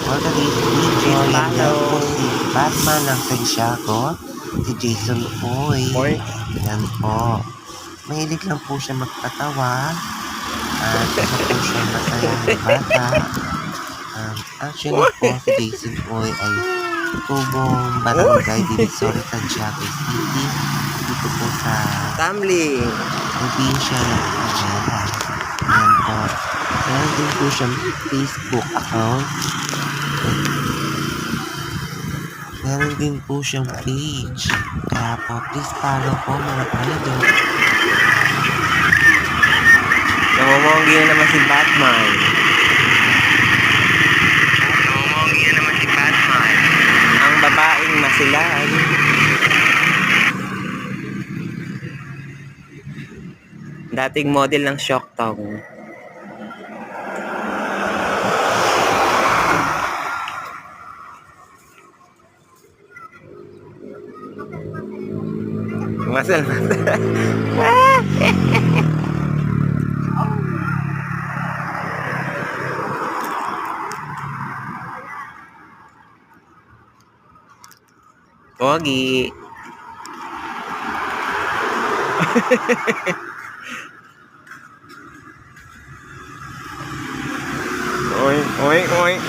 For today's video, yan lang po si Batman ng Santiago, si Jason Poy. Yan po. Mahilig lang po siya magpatawa. At isa po siya masayang bata. Actually po, si Jason Poy ay tubong barangay Divisoria, Santiago City. Dito po sa Tumbling. probinsya ng Pagela. Yan po. Meron din po siyang Facebook account. Meron din po siyang page. Kaya po, please follow po mga idol. Namumonggi na naman si Batman. Namumonggi na naman si Batman. Ang babaeng masilan. Dating model ng Shock Tong. Masal. Pogi. Oink, oink, oink.